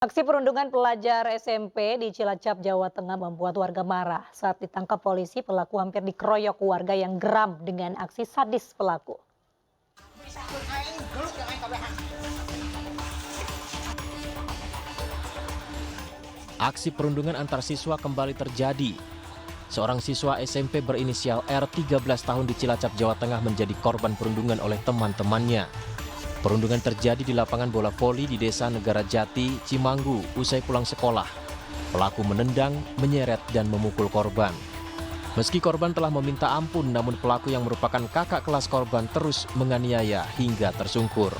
Aksi perundungan pelajar SMP di Cilacap, Jawa Tengah membuat warga marah. Saat ditangkap polisi, pelaku hampir dikeroyok warga yang geram dengan aksi sadis pelaku. Aksi perundungan antar siswa kembali terjadi. Seorang siswa SMP berinisial R 13 tahun di Cilacap, Jawa Tengah menjadi korban perundungan oleh teman-temannya. Perundungan terjadi di lapangan bola voli di Desa Negara Jati, Cimanggu, usai pulang sekolah. Pelaku menendang, menyeret, dan memukul korban. Meski korban telah meminta ampun, namun pelaku yang merupakan kakak kelas korban terus menganiaya hingga tersungkur.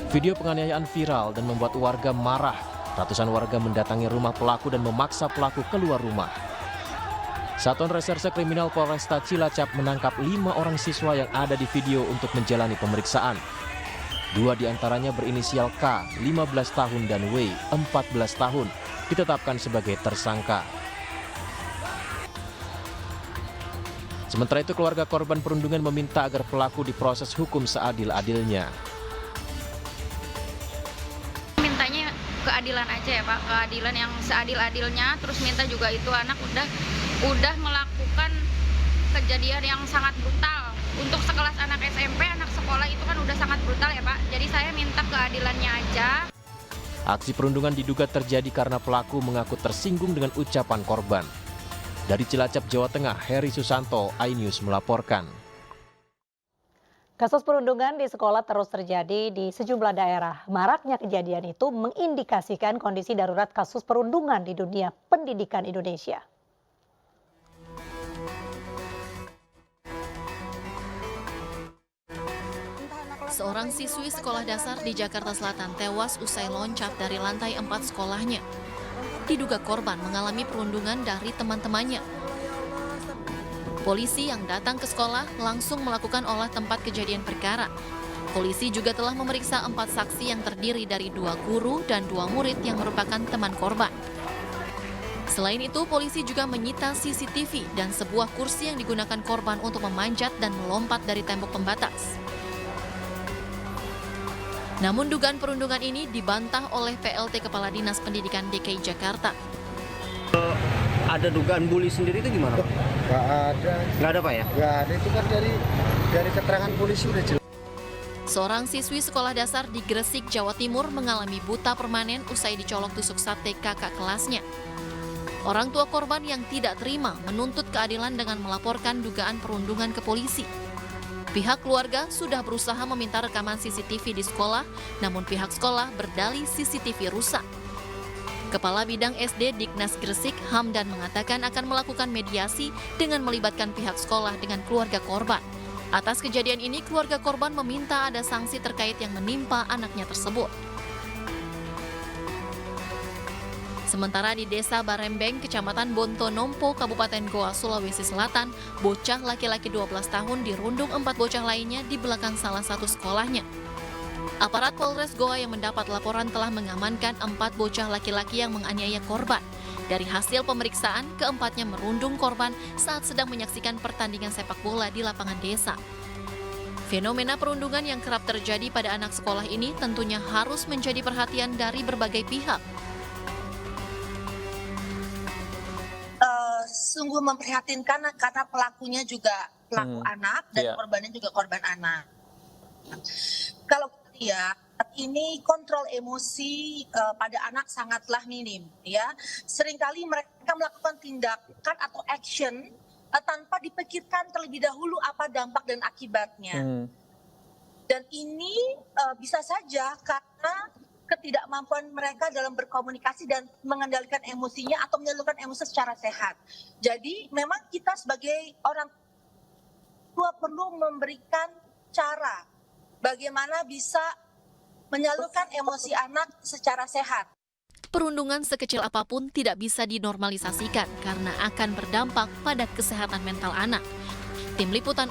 Video penganiayaan viral dan membuat warga marah. Ratusan warga mendatangi rumah pelaku dan memaksa pelaku keluar rumah. Satuan Reserse Kriminal Polresta Cilacap menangkap 5 orang siswa yang ada di video untuk menjalani pemeriksaan. 2 diantaranya berinisial K, 15 tahun, dan W, 14 tahun, ditetapkan sebagai tersangka. Sementara itu, keluarga korban perundungan meminta agar pelaku diproses hukum seadil-adilnya. Mintanya keadilan aja ya Pak, keadilan yang seadil-adilnya, terus minta juga itu anak udah melakukan kejadian yang sangat brutal. Untuk sekelas anak SMP, anak sekolah itu kan udah sangat brutal ya Pak. Jadi saya minta keadilannya aja. Aksi perundungan diduga terjadi karena pelaku mengaku tersinggung dengan ucapan korban. Dari Cilacap, Jawa Tengah, Heri Susanto, iNews melaporkan. Kasus perundungan di sekolah terus terjadi di sejumlah daerah. Maraknya kejadian itu mengindikasikan kondisi darurat kasus perundungan di dunia pendidikan Indonesia. Seorang siswi sekolah dasar di Jakarta Selatan tewas usai loncat dari lantai 4 sekolahnya. Diduga korban mengalami perundungan dari teman-temannya. Polisi yang datang ke sekolah langsung melakukan olah tempat kejadian perkara. Polisi juga telah memeriksa 4 saksi yang terdiri dari 2 guru dan 2 murid yang merupakan teman korban. Selain itu, polisi juga menyita CCTV dan sebuah kursi yang digunakan korban untuk memanjat dan melompat dari tembok pembatas. Namun dugaan perundungan ini dibantah oleh PLT Kepala Dinas Pendidikan DKI Jakarta. Ada dugaan bully sendiri itu gimana? Nggak ada. Nggak ada Pak ya? Nggak ada, itu kan dari keterangan polisi udah jelas. Seorang siswi sekolah dasar di Gresik, Jawa Timur mengalami buta permanen usai dicolok tusuk sate kakak kelasnya. Orang tua korban yang tidak terima menuntut keadilan dengan melaporkan dugaan perundungan ke polisi. Pihak keluarga sudah berusaha meminta rekaman CCTV di sekolah, namun pihak sekolah berdalih CCTV rusak. Kepala Bidang SD Diknas Gresik, Hamdan, mengatakan akan melakukan mediasi dengan melibatkan pihak sekolah dengan keluarga korban. Atas kejadian ini, keluarga korban meminta ada sanksi terkait yang menimpa anaknya tersebut. Sementara di Desa Barembeng, Kecamatan Bontonompo, Kabupaten Goa, Sulawesi Selatan, bocah laki-laki 12 tahun dirundung 4 bocah lainnya di belakang salah satu sekolahnya. Aparat Polres Goa yang mendapat laporan telah mengamankan 4 bocah laki-laki yang menganiaya korban. Dari hasil pemeriksaan, keempatnya merundung korban saat sedang menyaksikan pertandingan sepak bola di lapangan desa. Fenomena perundungan yang kerap terjadi pada anak sekolah ini tentunya harus menjadi perhatian dari berbagai pihak. Sungguh memprihatinkan karena pelakunya juga pelaku anak dan korbannya juga korban anak. Kalau kita lihat ini kontrol emosi pada anak sangatlah minim, ya. Seringkali mereka melakukan tindakan atau action tanpa dipikirkan terlebih dahulu apa dampak dan akibatnya. Dan ini bisa saja karena ketidakmampuan mereka dalam berkomunikasi dan mengendalikan emosinya atau menyalurkan emosi secara sehat. Jadi memang kita sebagai orang tua perlu memberikan cara bagaimana bisa menyalurkan emosi anak secara sehat. Perundungan sekecil apapun tidak bisa dinormalisasikan karena akan berdampak pada kesehatan mental anak. Tim Liputan